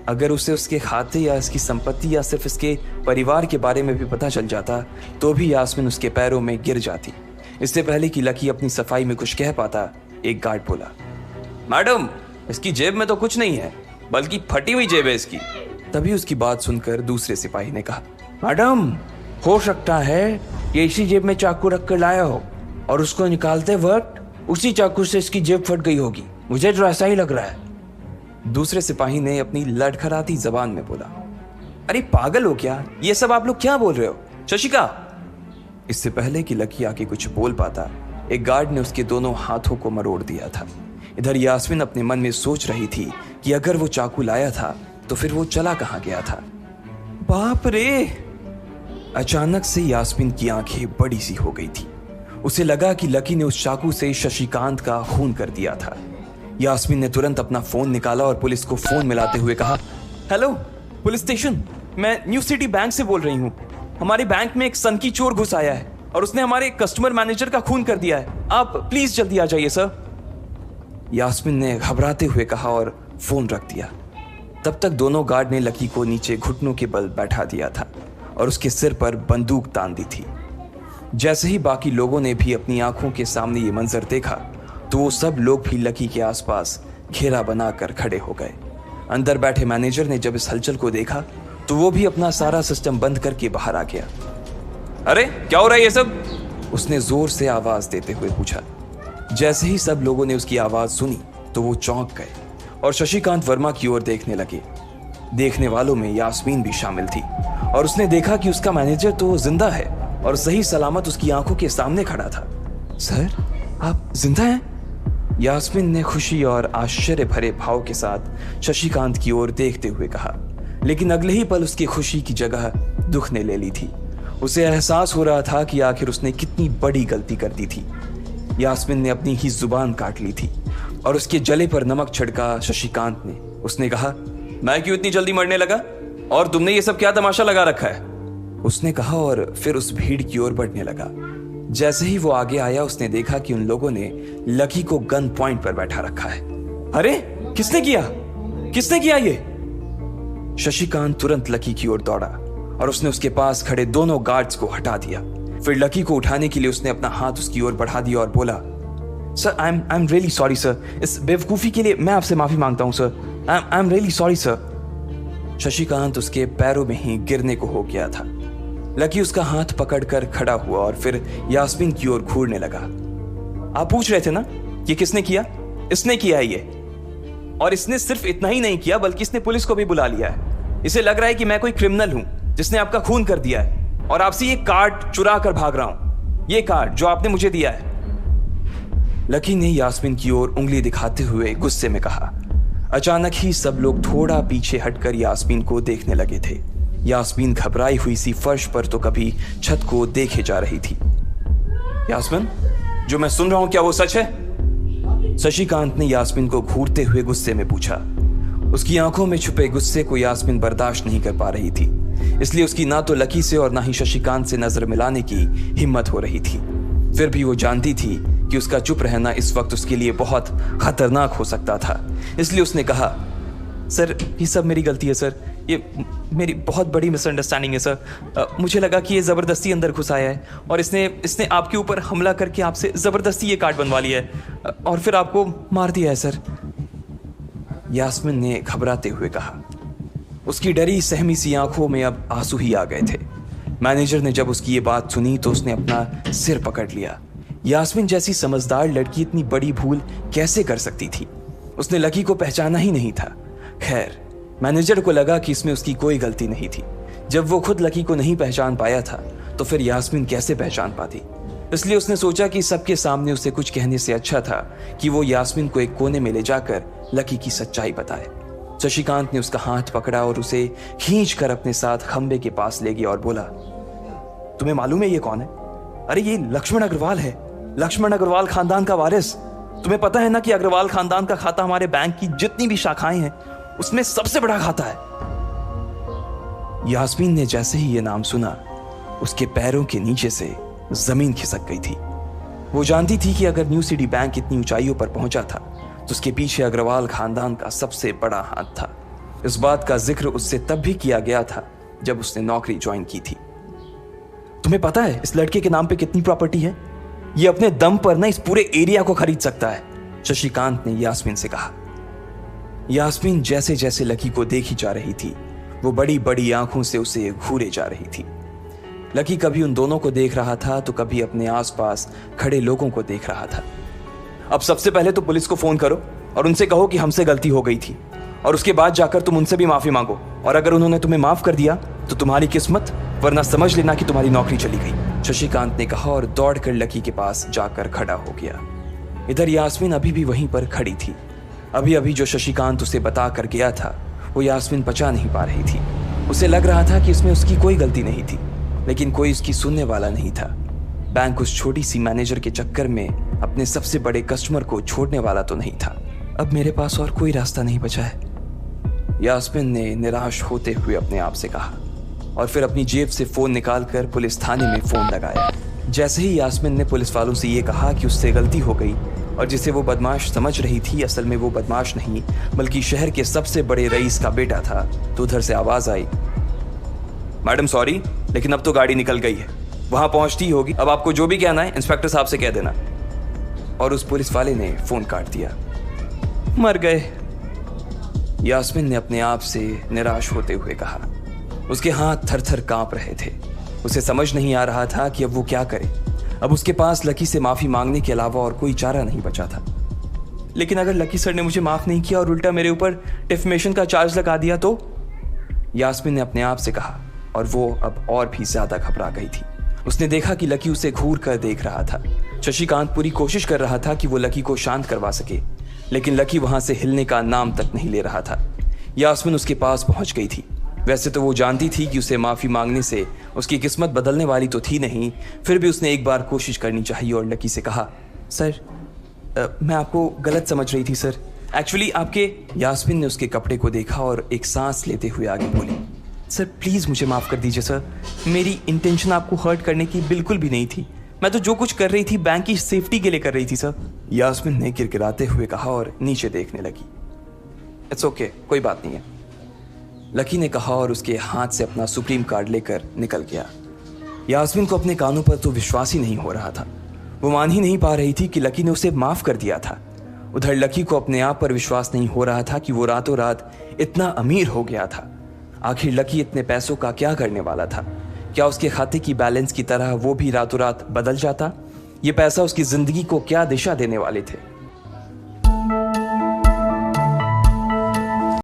अगर उसे उसके खाते या इसकी संपत्ति या सिर्फ इसके परिवार के बारे में भी पता चल जाता तो भी यास्मीन उसके पैरों में गिर जाती। इससे पहले कि लकी अपनी सफाई में कुछ कह पाता, एक गार्ड बोला, मैडम, इसकी जेब में तो कुछ नहीं है, बल्कि फटी हुई जेब है इसकी। तभी उसकी बात सुनकर दूसरे सिपाही ने कहा, मैडम, हो सकता है ये इसी जेब में चाकू रख कर लाया हो और उसको निकालते वक्त उसी चाकू से इसकी जेब फट गई होगी। मुझे तो ऐसा ही लग रहा है। दूसरे सिपाही ने अपनी लड़खड़ाती जबान में बोला, अरे पागल हो क्या? ये सब आप लोग क्या बोल रहे हो? शशिका। इससे पहले कि लकी आके कुछ बोल पाता, एक गार्ड ने उसके दोनों हाथों को मरोड़ दिया था। इधर यास्मीन अपने मन में सोच रही थी कि अगर वो चाकू लाया था तो फिर वो चला कहां गया था। बाप रे! अचानक से यास्मीन की आंखें बड़ी सी हो गई थी। उसे लगा कि लकी ने उस चाकू से शशिकांत का खून कर दिया था। यास्मीन ने तुरंत अपना फोन निकाला और पुलिस को फोन मिलाते हुए कहा, हेलो पुलिस स्टेशन, मैं न्यू सिटी बैंक से बोल रही हूँ। हमारे बैंक में एक सनकी चोर घुस आया है और उसने हमारे कस्टमर मैनेजर का खून कर दिया है। आप प्लीज जल्दी आ जाइए सर। यास्मीन ने घबराते हुए कहा और फोन रख दिया। तब तक दोनों गार्ड ने लकी को नीचे घुटनों के बल बैठा दिया था और उसके सिर पर बंदूक तान दी थी। जैसे ही बाकी लोगों ने भी अपनी आंखों के सामने ये मंजर देखा तो वो सब लोग भी लकी के आसपास घेरा बनाकर खड़े हो गए। अंदर बैठे मैनेजर ने जब इस हलचल को देखा तो वो भी अपना सारा सिस्टम बंद करके बाहर आ गया। अरे क्या हो रहा है ये सब? उसने जोर से आवाज देते हुए पूछा। जैसे ही सब लोगों ने उसकी आवाज सुनी तो वो चौंक गए और शशिकांत वर्मा की ओर देखने लगे। देखने वालों में यास्मीन भी शामिल थी और उसने देखा कि उसका मैनेजर तो जिंदा है और सही सलामत उसकी आंखों के सामने खड़ा था। सर, आप जिंदा हैं? यास्मीन ने खुशी और आश्चर्य भरे भाव के साथ शशिकांत की ओर देखते हुए कहा, लेकिन अगले ही पल उसकी खुशी की जगह दुख ने ले ली थी। उसे एहसास हो रहा था कि आखिर उसने कितनी बड़ी गलती कर दी थी। यास्मीन ने अपनी ही जुबान काट ली थी और उसके जले पर नमक छिड़का शशिकांत ने। उसने कहा, मैं क्यों इतनी जल्दी मरने लगा और तुमने ये सब क्या तमाशा लगा रखा है? उसने कहा और फिर उस भीड़ की ओर बढ़ने लगा। जैसे ही वो आगे आया उसने देखा कि उन लोगों ने लकी को गन पॉइंट पर बैठा रखा है। अरे किसने किया ये? शशिकांत तुरंत लकी की ओर दौड़ा और उसने उसके पास खड़े दोनों गार्ड्स को हटा दिया। फिर लकी को उठाने के लिए उसने अपना हाथ उसकी ओर बढ़ा दिया और बोला, sir, I am really sorry sir. इस बेवकूफी के लिए मैं आपसे माफी मांगता हूं sir. I am really sorry sir. Shashikant उसके पैरों में ही गिरने को हो गया था। लकी उसका हाथ पकड़कर खड़ा हुआ और फिर यास्मीन की ओर घूरने लगा। आप पूछ रहे थे ना कि किसने किया? इसने किया है ये। और इसने सिर्फ इतना ही नहीं किया बल्कि इसने पुलिस को भी बुला लिया है। इसे लग रहा है कि मैं कोई क्रिमिनल हूं जिसने आपका खून कर दिया है और आपसे ये कार्ड चुरा कर भाग रहा हूं। ये कार्ड जो आपने मुझे दिया है। लकी ने यास्मीन की ओर उंगली दिखाते हुए गुस्से में कहा। अचानक ही सब लोग थोड़ा पीछे हटकर यास्मीन को देखने लगे थे। यास्मीन घबराई हुई सी फर्श पर तो कभी छत को देखे जा रही थी। यास्मीन, जो मैं सुन रहा हूं क्या वो सच है? शशिकांत ने यास्मीन को घूरते हुए गुस्से में पूछा। उसकी आंखों में छुपे गुस्से को यास्मीन बर्दाश्त नहीं कर पा रही थी, इसलिए उसकी ना तो लकी से और ना ही शशिकांत से नजर मिलाने की हिम्मत हो रही थी। फिर भी वो जानती थी कि उसका चुप रहना इस वक्त उसके लिए बहुत खतरनाक हो सकता था, इसलिए उसने कहा, सर, ये सब मेरी गलती है सर। ये मेरी बहुत बड़ी मिसअंडरस्टैंडिंग है सर। मुझे लगा कि ये ज़बरदस्ती अंदर घुस आया है और इसने आपके ऊपर हमला करके आपसे ज़बरदस्ती ये कार्ड बनवा लिया है और फिर आपको मार दिया है सर। यास्मीन ने घबराते हुए कहा। उसकी डरी सहमी सी आंखों में अब आंसू ही आ गए थे। मैनेजर ने जब उसकी ये बात सुनी तो उसने अपना सिर पकड़ लिया। यास्मीन जैसी समझदार लड़की इतनी बड़ी भूल कैसे कर सकती थी? उसने लकी को पहचाना ही नहीं था। खैर, मैनेजर को लगा कि इसमें उसकी कोई गलती नहीं थी। जब वो खुद लकी को नहीं पहचान पाया था तो फिर यास्मीन कैसे पहचान पाती? इसलिए उसने सोचा कि सबके सामने उसे कुछ कहने से अच्छा था कि वो यास्मीन को एक कोने में ले जाकर लकी की सच्चाई बताए। शशिकांत ने उसका हाथ पकड़ा और उसे खींचकर अपने साथ खंबे के पास ले गया और बोला, तुम्हें मालूम है ये कौन है? अरे ये लक्ष्मण अग्रवाल है, लक्ष्मण अग्रवाल खानदान का वारिस। तुम्हें पता है ना कि अग्रवाल खानदान का खाता हमारे बैंक की जितनी भी शाखाएं हैं उसमें सबसे बड़ा खाता है। यास्मीन ने जैसे ही ये नाम सुना उसके पैरों के नीचे से जमीन खिसक गई थी। वो जानती थी कि अगर न्यू सिटी बैंक इतनी ऊंचाइयों पर पहुंचा था तो उसके पीछे अग्रवाल खानदान का सबसे बड़ा हाथ था। इस बात का जिक्र उससे तब भी किया गया था जब उसने नौकरी ज्वाइन की थी। तुम्हें पता है इस लड़के के नाम पे कितनी प्रॉपर्टी है? ये अपने दम पर ना इस पूरे एरिया को खरीद सकता है, शशिकांत ने यास्मीन से कहा। यास्मीन जैसे जैसे लकी को देखी जा रही थी, वो बड़ी बड़ी आंखों से उसे घूरे जा रही थी। लकी कभी उन दोनों को देख रहा था तो कभी अपने आसपास खड़े लोगों को देख रहा था। अब सबसे पहले तो पुलिस को फोन करो और उनसे कहो कि हमसे गलती हो गई थी, और उसके बाद जाकर तुम उनसे भी माफी मांगो, और अगर उन्होंने तुम्हें माफ कर दिया तो तुम्हारी किस्मत, वरना समझ लेना कि तुम्हारी नौकरी चली गई, शशिकांत ने कहा और दौड़कर लकी के पास जाकर खड़ा हो गया। इधर यास्मीन अभी भी वहीं पर खड़ी थी। अभी अभी जो शशिकांत उसे बता कर गया था वो यास्मीन पचा नहीं पा रही थी। उसे लग रहा था कि इसमें उसकी कोई गलती नहीं थी, लेकिन कोई उसकी सुनने वाला नहीं था। बैंक उस छोटी सी मैनेजर के चक्कर में अपने सबसे बड़े कस्टमर को छोड़ने वाला तो नहीं था। अब मेरे पास और कोई रास्ता नहीं बचा है, यास्मीन ने निराश होते हुए अपने आप से कहा, और फिर अपनी जेब से फोन निकालकर पुलिस थाने में फोन लगाया। जैसे ही यास्मीन ने पुलिस वालों से ये कहा कि उससे गलती हो गई और जिसे वो बदमाश समझ रही थी असल में वो बदमाश नहीं बल्कि शहर के सबसे बड़े रईस का बेटा था, तो उधर से आवाज आई, मैडम सॉरी, लेकिन अब तो गाड़ी निकल गई है, वहां पहुंचती होगी, अब आपको जो भी कहना है इंस्पेक्टर साहब से कह देना। और उस पुलिस वाले ने फोन काट दिया। मर गए, यास्मीन ने अपने आप से निराश होते हुए कहा। उसके हाथ थर थर कांप रहे थे। उसे समझ नहीं आ रहा था कि अब वो क्या करे। अब उसके पास लकी से माफी मांगने के अलावा और कोई चारा नहीं बचा था। लेकिन अगर लकी सर ने मुझे माफ नहीं किया और उल्टा मेरे ऊपर डिफेमेशन का चार्ज लगा दिया तो, यास्मीन ने अपने आप से कहा, और वो अब और भी ज्यादा घबरा गई थी। उसने देखा कि लकी उसे घूर कर देख रहा था। शशिकांत पूरी कोशिश कर रहा था कि वो लकी को शांत करवा सके, लेकिन लकी वहां से हिलने का नाम तक नहीं ले रहा था। यास्मीन उसके पास पहुंच गई थी। वैसे तो वो जानती थी कि उसे माफी मांगने से उसकी किस्मत बदलने वाली तो थी नहीं, फिर भी उसने एक बार कोशिश करनी चाहिए और लकी से कहा, सर मैं आपको गलत समझ रही थी सर, एक्चुअली आपके। यास्मीन ने उसके कपड़े को देखा और एक सांस लेते हुए आगे बोली, सर प्लीज़ मुझे माफ़ कर दीजिए सर, मेरी इंटेंशन आपको हर्ट करने की बिल्कुल भी नहीं थी, मैं तो जो कुछ कर रही थी बैंक की सेफ्टी के लिए कर रही थी सर। यास्मीन ने किरकिराते हुए कहा और नीचे देखने लगी। इट्स ओके, कोई बात नहीं है, लकी ने कहा और उसके हाथ से अपना सुप्रीम कार्ड लेकर निकल गया। यास्मीन को अपने कानों पर तो विश्वास ही नहीं हो रहा था। वो मान ही नहीं पा रही थी कि लकी ने उसे माफ कर दिया था। उधर लकी को अपने आप पर विश्वास नहीं हो रहा था कि वो रातों रात इतना अमीर हो गया था। आखिर लकी इतने पैसों का क्या करने वाला था? क्या उसके खाते की बैलेंस की तरह वो भी रातों रात बदल जाता? ये पैसा उसकी जिंदगी को क्या दिशा देने वाले थे?